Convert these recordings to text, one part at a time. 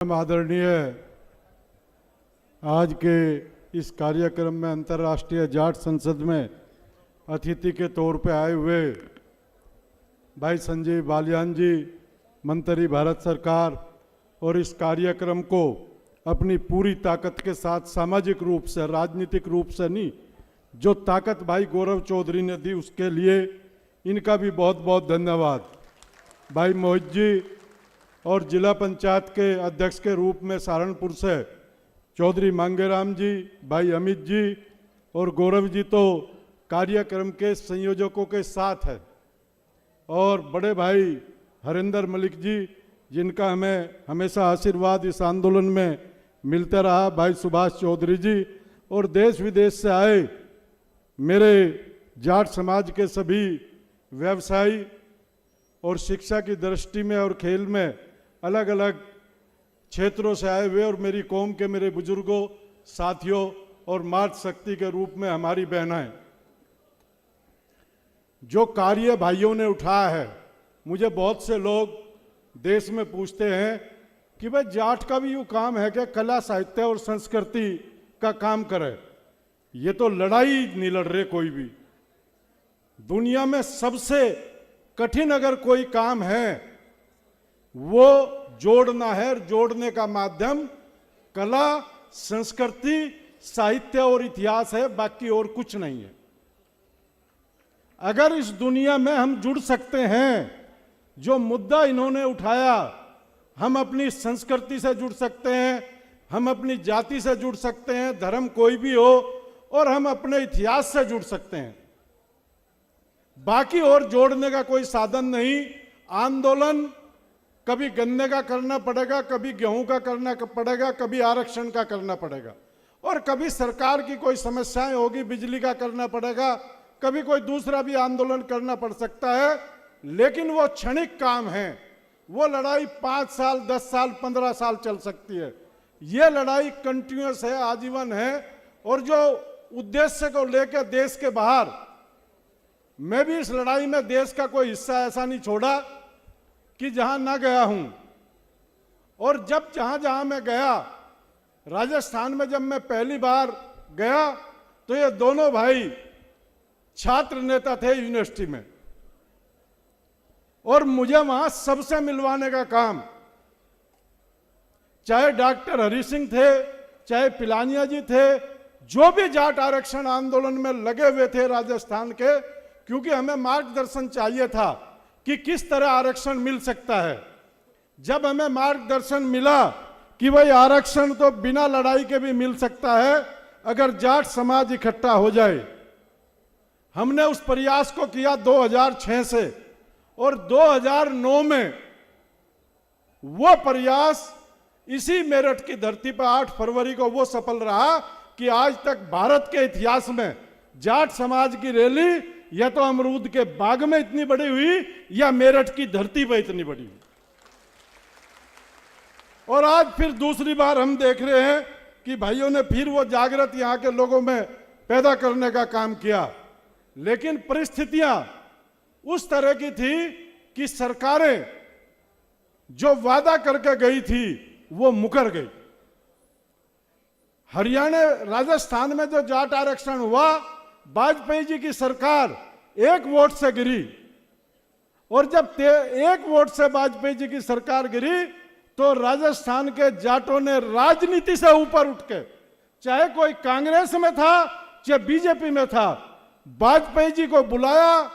आदरणीय आज के इस कार्यक्रम में अंतर्राष्ट्रीय जाट संसद में अतिथि के तौर पे आए हुए भाई संजीव बालियान जी, मंत्री भारत सरकार, और इस कार्यक्रम को अपनी पूरी ताकत के साथ सामाजिक रूप से, राजनीतिक रूप से नहीं, जो ताकत भाई गौरव चौधरी ने दी उसके लिए इनका भी बहुत बहुत धन्यवाद। भाई मोहित जी और जिला पंचायत के अध्यक्ष के रूप में सहारनपुर से चौधरी मांगेराम जी, भाई अमित जी और गौरव जी तो कार्यक्रम के संयोजकों के साथ है, और बड़े भाई हरिंदर मलिक जी जिनका हमें हमेशा आशीर्वाद इस आंदोलन में मिलता रहा, भाई सुभाष चौधरी जी, और देश विदेश से आए मेरे जाट समाज के सभी व्यवसायी और शिक्षा की दृष्टि में और खेल में अलग अलग क्षेत्रों से आए हुए और मेरी कौम के मेरे बुजुर्गों, साथियों और मातृ शक्ति के रूप में हमारी बहनें, जो कार्य भाइयों ने उठाया है। मुझे बहुत से लोग देश में पूछते हैं कि भाई जाट का भी यूँ काम है कि कला साहित्य और संस्कृति का काम करे। ये तो लड़ाई नहीं लड़ रहे कोई भी। दुनिया में सबसे कठिन अगर कोई काम है वो जोड़ना है, और जोड़ने का माध्यम कला, संस्कृति, साहित्य और इतिहास है, बाकी और कुछ नहीं है। अगर इस दुनिया में हम जुड़ सकते हैं, जो मुद्दा इन्होंने उठाया, हम अपनी संस्कृति से जुड़ सकते हैं, हम अपनी जाति से जुड़ सकते हैं, धर्म कोई भी हो, और हम अपने इतिहास से जुड़ सकते हैं। बाकी और जोड़ने का कोई साधन नहीं। आंदोलन कभी गन्ने का करना पड़ेगा, कभी गेहूं का करना पड़ेगा, कभी आरक्षण का करना पड़ेगा, और कभी सरकार की कोई समस्याएं होगी, बिजली का करना पड़ेगा, कभी कोई दूसरा भी आंदोलन करना पड़ सकता है। लेकिन वो क्षणिक काम है। वो लड़ाई 5 साल, 10 साल, 15 साल चल सकती है। ये लड़ाई कंटिन्यूअस है, आजीवन है। और जो उद्देश्य को लेकर देश के बाहर, मैं भी इस लड़ाई में देश का कोई हिस्सा ऐसा नहीं छोड़ा कि जहां ना गया हूं। और जब जहां जहां मैं गया, राजस्थान में जब मैं पहली बार गया तो ये दोनों भाई छात्र नेता थे यूनिवर्सिटी में, और मुझे वहां सबसे मिलवाने का काम, चाहे डॉक्टर हरि सिंह थे, चाहे पिलानिया जी थे, जो भी जाट आरक्षण आंदोलन में लगे हुए थे राजस्थान के, क्योंकि हमें मार्गदर्शन चाहिए था कि किस तरह आरक्षण मिल सकता है। जब हमें मार्गदर्शन मिला कि भाई आरक्षण तो बिना लड़ाई के भी मिल सकता है अगर जाट समाज इकट्ठा हो जाए, हमने उस प्रयास को किया 2006 से, और 2009 में वो प्रयास इसी मेरठ की धरती पर 8 फरवरी को वो सफल रहा कि आज तक भारत के इतिहास में जाट समाज की रैली या तो अमरूद के बाग में इतनी बड़ी हुई या मेरठ की धरती पर इतनी बड़ी हुई। और आज फिर दूसरी बार हम देख रहे हैं कि भाइयों ने फिर वो जागृत यहां के लोगों में पैदा करने का काम किया। लेकिन परिस्थितियां उस तरह की थी कि सरकारें जो वादा करके गई थी वो मुकर गई। हरियाणा, राजस्थान में जो जाट आरक्षण हुआ, वाजपेयी जी की सरकार 1 वोट से गिरी, और जब 1 वोट से वाजपेयी जी की सरकार गिरी तो राजस्थान के जाटों ने राजनीति से ऊपर उठ के, चाहे कोई कांग्रेस में था चाहे बीजेपी में था, वाजपेयी जी को बुलाया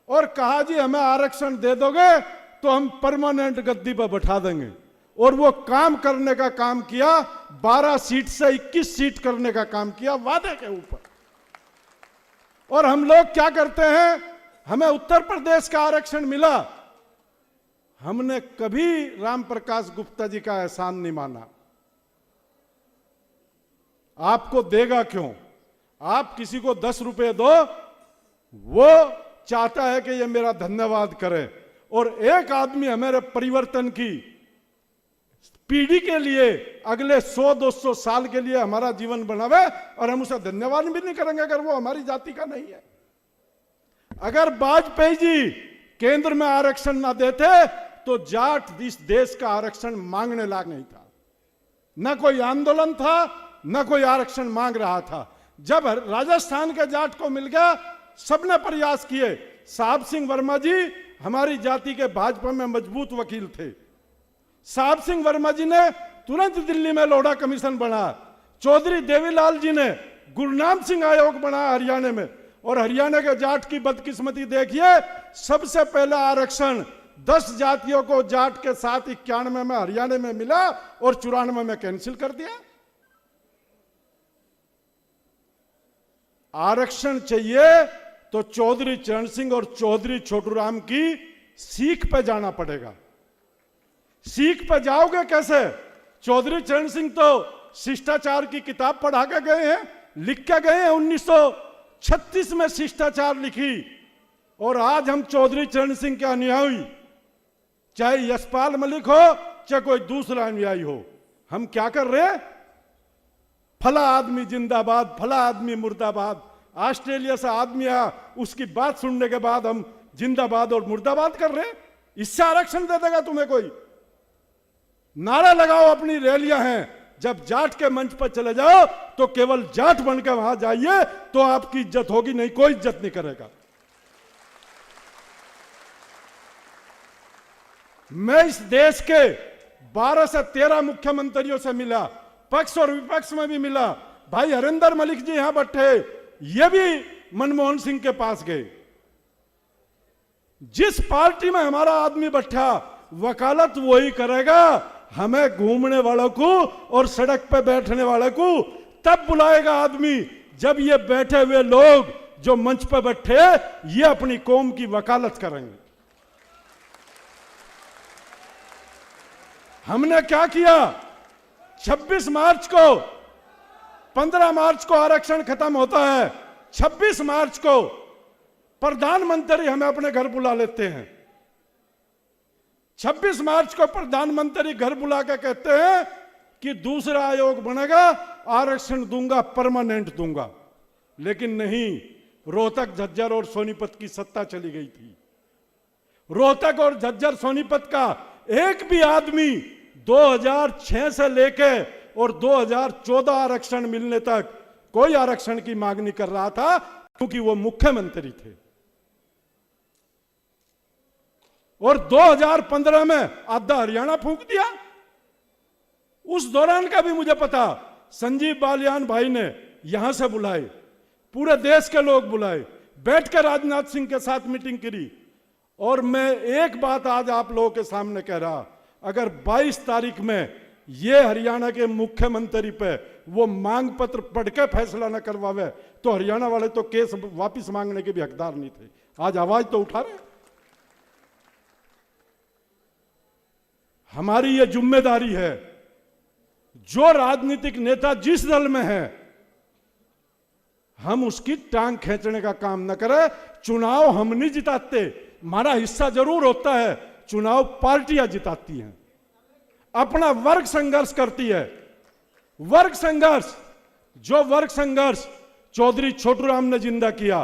और कहा जी हमें आरक्षण दे दोगे तो हम परमानेंट गद्दी पर बैठा देंगे। और वो काम करने का काम किया, 12 सीट से 21 सीट करने का काम किया वादे के ऊपर। और हम लोग क्या करते हैं, हमें उत्तर प्रदेश का आरक्षण मिला, हमने कभी राम प्रकाश गुप्ता जी का एहसान नहीं माना। आपको देगा क्यों? आप किसी को 10 रुपए दो, वो चाहता है कि ये मेरा धन्यवाद करे। और एक आदमी हमारे परिवर्तन की पीढ़ी के लिए अगले 100-200 साल के लिए हमारा जीवन बनावे, और हम उसे धन्यवाद भी नहीं करेंगे अगर वो हमारी जाति का नहीं है। अगर वाजपेयी जी केंद्र में आरक्षण ना देते तो जाट इस देश का आरक्षण मांगने लायक नहीं था। न कोई आंदोलन था, न कोई आरक्षण मांग रहा था। जब राजस्थान के जाट को मिल गया, सबने प्रयास किए। साहब सिंह वर्मा जी हमारी जाति के भाजपा में मजबूत वकील थे। साहब सिंह वर्मा जी ने तुरंत दिल्ली में लोढ़ा कमीशन बनाया। चौधरी देवीलाल जी ने गुरनाम सिंह आयोग बनाया हरियाणा में। और हरियाणा के जाट की बदकिस्मती देखिए, सबसे पहला आरक्षण 10 जातियों को जाट के साथ 91 में हरियाणा में मिला और 94 में कैंसिल कर दिया। आरक्षण चाहिए तो चौधरी चरण सिंह और चौधरी छोटूराम की सीख पे जाना पड़ेगा। सीख पे जाओगे कैसे? चौधरी चरण सिंह तो शिष्टाचार की किताब पढ़ा के गए हैं, लिख के गए हैं। 1936 में शिष्टाचार लिखी। और आज हम चौधरी चरण सिंह के अनुयायी, चाहे यशपाल मलिक हो चाहे कोई दूसरा अनुयायी हो, हम क्या कर रहे हैं? फला आदमी जिंदाबाद, फला आदमी मुर्दाबाद। ऑस्ट्रेलिया से आदमी आया, उसकी बात सुनने के बाद हम जिंदाबाद और मुर्दाबाद कर रहे हैं। इससे आरक्षण दे देगा तुम्हें कोई? नारा लगाओ, अपनी रैलियां हैं। जब जाट के मंच पर चले जाओ तो केवल जाट बनकर वहां जाइए, तो आपकी इज्जत होगी, नहीं कोई इज्जत नहीं करेगा। मैं इस देश के 12 से 13 मुख्यमंत्रियों से मिला, पक्ष और विपक्ष में भी मिला। भाई हरिंदर मलिक जी यहां बैठे, ये भी मनमोहन सिंह के पास गए। जिस पार्टी में हमारा आदमी बैठा, वकालत वही करेगा। हमें घूमने वालों को और सड़क पे बैठने वालों को तब बुलाएगा आदमी जब ये बैठे हुए लोग जो मंच पर बैठे, ये अपनी कौम की वकालत करेंगे। हमने क्या किया? 26 मार्च को, 15 मार्च को आरक्षण खत्म होता है। 26 मार्च को प्रधानमंत्री हमें अपने घर बुला लेते हैं। 26 मार्च को प्रधानमंत्री घर बुला के कहते हैं कि दूसरा आयोग बनेगा, आरक्षण दूंगा, परमानेंट दूंगा। लेकिन नहीं, रोहतक, झज्जर और सोनीपत की सत्ता चली गई थी। रोहतक और झज्जर सोनीपत का एक भी आदमी 2006 से लेके और 2014 आरक्षण मिलने तक कोई आरक्षण की मांग नहीं कर रहा था, क्योंकि वो मुख्यमंत्री थे। और 2015 में आधा हरियाणा फूंक दिया। उस दौरान का भी मुझे पता, संजीव बालियान भाई ने यहां से बुलाए, पूरे देश के लोग बुलाए, बैठ कर राजनाथ सिंह के साथ मीटिंग करी। और मैं एक बात आज आप लोगों के सामने कह रहा, अगर 22 तारीख में ये हरियाणा के मुख्यमंत्री पे वो मांग पत्र पढ़ के फैसला न करवावे तो हरियाणा वाले तो केस वापस मांगने के भी हकदार नहीं थे। आज आवाज तो उठा रहे। हमारी ये जिम्मेदारी है, जो राजनीतिक नेता जिस दल में है, हम उसकी टांग खींचने का काम न करें। चुनाव हम नहीं जिताते, हमारा हिस्सा जरूर होता है, चुनाव पार्टियां जिताती हैं, अपना वर्ग संघर्ष करती है। वर्ग संघर्ष, जो वर्ग संघर्ष चौधरी छोटूराम ने जिंदा किया,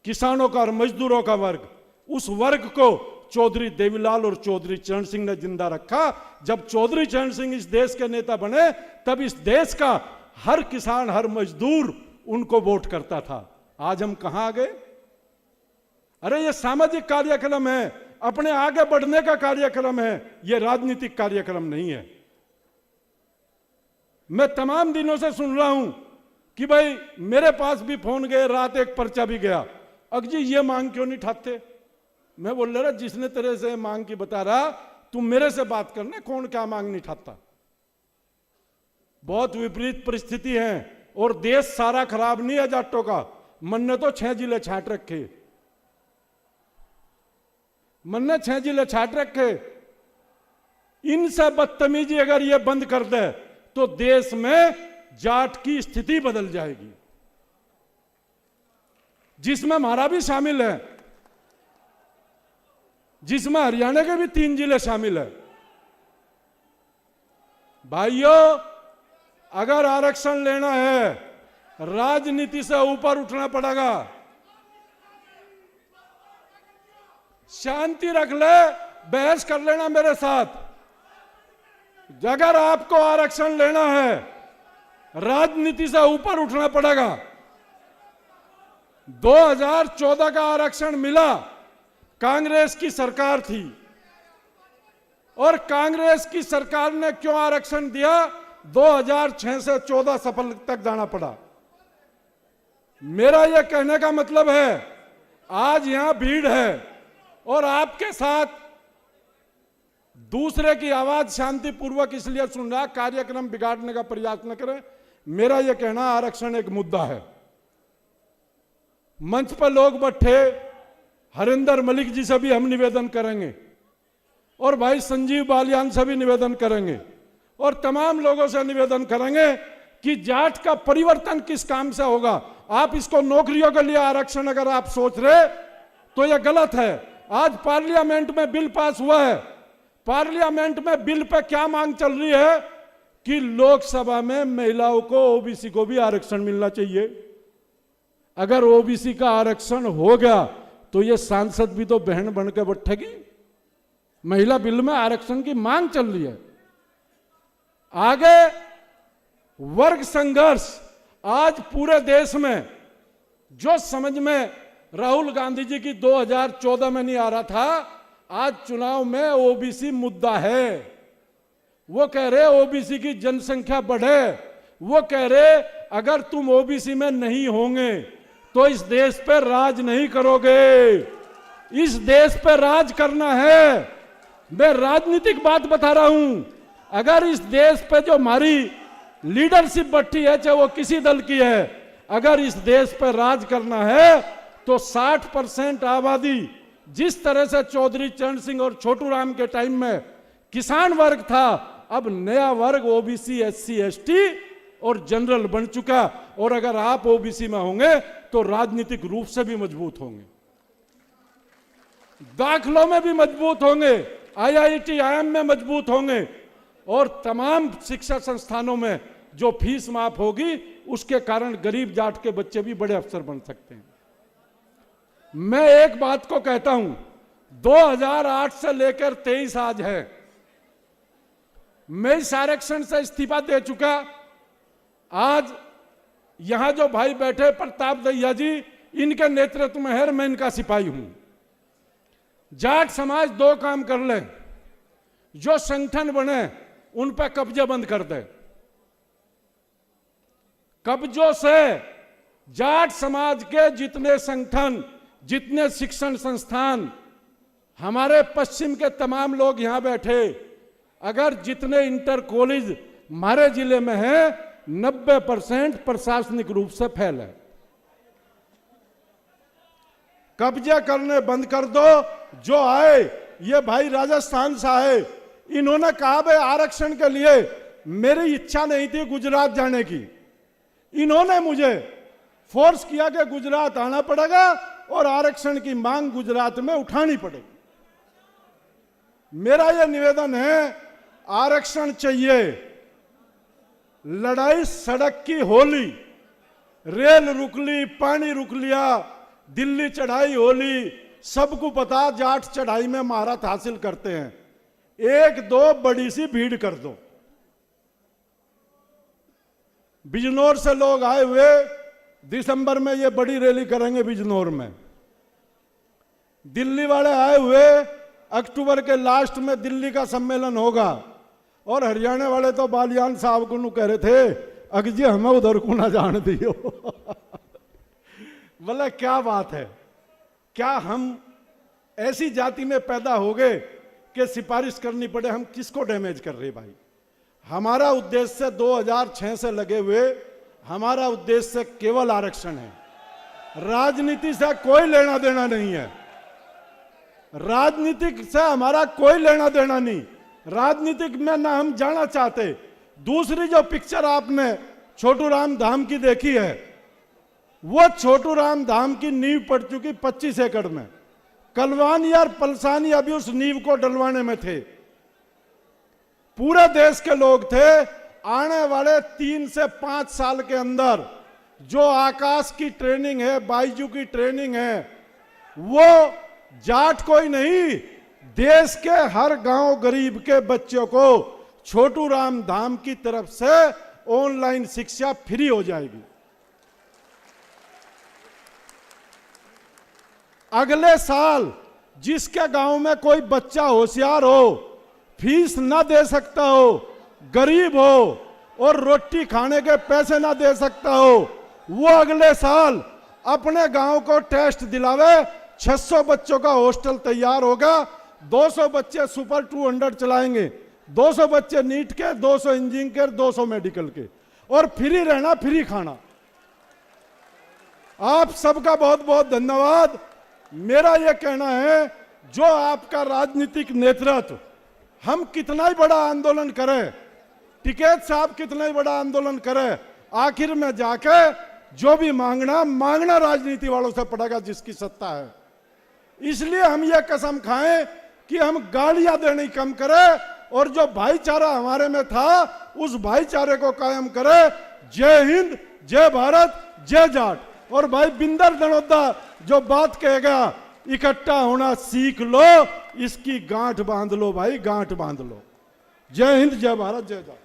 किसानों का और मजदूरों का वर्ग, उस वर्ग को चौधरी देवीलाल और चौधरी चरण सिंह ने जिंदा रखा। जब चौधरी चरण सिंह इस देश के नेता बने, तब इस देश का हर किसान, हर मजदूर उनको वोट करता था। आज हम कहां आ गए? अरे ये सामाजिक कार्यक्रम है, अपने आगे बढ़ने का कार्यक्रम है, ये राजनीतिक कार्यक्रम नहीं है। मैं तमाम दिनों से सुन रहा हूं कि भाई मेरे पास भी फोन गए, रात एक पर्चा भी गया, अजी ये मांग क्यों नहीं ठाते? मैं बोल रहा, जिसने तेरे से मांग की बता रहा, तुम मेरे से बात करना, कौन क्या मांग नहीं ठाता। बहुत विपरीत परिस्थिति है और देश सारा खराब नहीं है जाटों का। मन ने तो 6 जिले छाट रखे, मन ने 6 जिले छाट रखे। इनसे बदतमीजी अगर ये बंद कर दे तो देश में जाट की स्थिति बदल जाएगी, जिसमें हमारा भी शामिल है, जिसमें हरियाणा के भी 3 जिले शामिल है। भाइयों, अगर आरक्षण लेना है, राजनीति से ऊपर उठना पड़ेगा। शांति रख ले, बहस कर लेना मेरे साथ, अगर आपको आरक्षण लेना है, राजनीति से ऊपर उठना पड़ेगा। 2014 का आरक्षण मिला, कांग्रेस की सरकार थी, और कांग्रेस की सरकार ने क्यों आरक्षण दिया? 2006 से 14 सफल तक जाना पड़ा। मेरा यह कहने का मतलब है, आज यहां भीड़ है और आपके साथ दूसरे की आवाज शांतिपूर्वक इसलिए सुन रहा, कार्यक्रम बिगाड़ने का प्रयास न करें। मेरा यह कहना, आरक्षण एक मुद्दा है। मंच पर लोग बैठे, हरिंदर मलिक जी से भी हम निवेदन करेंगे, और भाई संजीव बालियान से भी निवेदन करेंगे, और तमाम लोगों से निवेदन करेंगे कि जाट का परिवर्तन किस काम से होगा। आप इसको नौकरियों के लिए आरक्षण अगर आप सोच रहे तो यह गलत है। आज पार्लियामेंट में बिल पास हुआ है, पार्लियामेंट में बिल पे क्या मांग चल रही है कि लोकसभा में महिलाओं को, ओबीसी को भी आरक्षण मिलना चाहिए। अगर ओबीसी का आरक्षण हो गया तो ये सांसद भी तो बहन बन के बैठेगी। महिला बिल में आरक्षण की मांग चल रही है। आगे वर्ग संघर्ष, आज पूरे देश में जो समझ में राहुल गांधी जी की 2014 में नहीं आ रहा था, आज चुनाव में ओबीसी मुद्दा है। वो कह रहे ओबीसी की जनसंख्या बढ़े, वो कह रहे अगर तुम ओबीसी में नहीं होंगे तो इस देश पर राज नहीं करोगे। इस देश पर राज करना है। मैं राजनीतिक बात बता रहा हूं। अगर इस देश पे जो हमारी लीडरशिप बैठी है, चाहे वो किसी दल की है, अगर इस देश पर राज करना है तो 60% आबादी, जिस तरह से चौधरी चरण सिंह और छोटू राम के टाइम में किसान वर्ग था, अब नया वर्ग ओबीसी, एससी, एसटी और जनरल बन चुका। और अगर आप ओबीसी में होंगे तो राजनीतिक रूप से भी मजबूत होंगे, दाखिलों में भी मजबूत होंगे, आईआईटी, आईआईएम में मजबूत होंगे, और तमाम शिक्षा संस्थानों में जो फीस माफ होगी उसके कारण गरीब जाट के बच्चे भी बड़े अफसर बन सकते हैं। मैं एक बात को कहता हूं, 2008 से लेकर 23 आज है, मैं इस आरक्षण से इस्तीफा दे चुका। आज यहां जो भाई बैठे प्रताप दैया जी, इनके नेतृत्व में है, मैं इनका सिपाही हूं। जाट समाज दो काम कर ले, जो संगठन बने उन पर कब्जे बंद कर दे। कब्जों से जाट समाज के जितने संगठन, जितने शिक्षण संस्थान, हमारे पश्चिम के तमाम लोग यहां बैठे, अगर जितने इंटर कॉलेज हमारे जिले में हैं, 90% प्रशासनिक रूप से फैल है। कब्जे करने बंद कर दो। जो आए, ये भाई राजस्थान से आए, इन्होंने कहा भाई आरक्षण के लिए मेरी इच्छा नहीं थी गुजरात जाने की, इन्होंने मुझे फोर्स किया कि गुजरात आना पड़ेगा और आरक्षण की मांग गुजरात में उठानी पड़ेगी। मेरा यह निवेदन है, आरक्षण चाहिए। लड़ाई सड़क की होली, रेल रुक ली, पानी रुक लिया, दिल्ली चढ़ाई होली, सबको पता जाट चढ़ाई में महारत हासिल करते हैं। एक दो बड़ी सी भीड़ कर दो। बिजनौर से लोग आए हुए, दिसंबर में ये बड़ी रैली करेंगे बिजनौर में। दिल्ली वाले आए हुए, अक्टूबर के लास्ट में दिल्ली का सम्मेलन होगा। और हरियाणा वाले तो बालियान साहब को कह रहे थे, अगजी हमें उधर को ना जान दियो। बोला क्या बात है, क्या हम ऐसी जाति में पैदा हो गए कि सिफारिश करनी पड़े? हम किसको डैमेज कर रहे भाई? हमारा उद्देश्य 2006 से लगे हुए, हमारा उद्देश्य केवल आरक्षण है। राजनीति से कोई लेना देना नहीं है। राजनीतिक से हमारा कोई लेना देना नहीं, राजनीतिक में ना हम जाना चाहते। दूसरी जो पिक्चर आपने छोटू राम धाम की देखी है, वो छोटू राम धाम की नींव पड़ चुकी 25 एकड़ में। कलवानी और पलसानी अभी उस नींव को डलवाने में थे। पूरे देश के लोग थे। आने वाले 3 से 5 साल के अंदर जो आकाश की ट्रेनिंग है, बाइजू की ट्रेनिंग है, वो जाट कोई नहीं, देश के हर गांव गरीब के बच्चों को छोटू राम धाम की तरफ से ऑनलाइन शिक्षा फ्री हो जाएगी। अगले साल जिसके गांव में कोई बच्चा होशियार हो, फीस ना दे सकता हो, गरीब हो और रोटी खाने के पैसे ना दे सकता हो, वो अगले साल अपने गांव को टेस्ट दिलावे। 600 बच्चों का हॉस्टल तैयार होगा, 200 बच्चे सुपर 200 चलाएंगे, 200 बच्चे नीट के, 200 इंजीनियरिंग के, 200 मेडिकल के, और फ्री रहना, फ्री खाना। आप सबका बहुत बहुत धन्यवाद। मेरा यह कहना है, जो आपका राजनीतिक नेतृत्व, हम कितना ही बड़ा आंदोलन करें, टिकैत साहब कितना ही बड़ा आंदोलन करें, आखिर में जाके जो भी मांगना राजनीति वालों से पड़ेगा जिसकी सत्ता है। इसलिए हम ये कसम खाएं कि हम गालियां देनी कम करें और जो भाईचारा हमारे में था उस भाईचारे को कायम करें। जय हिंद, जय भारत, जय जाट। और भाई बिंदर दनोदा जो बात कहेगा, इकट्ठा होना सीख लो, इसकी गांठ बांध लो भाई, गांठ बांध लो। जय हिंद, जय भारत, जय जाट।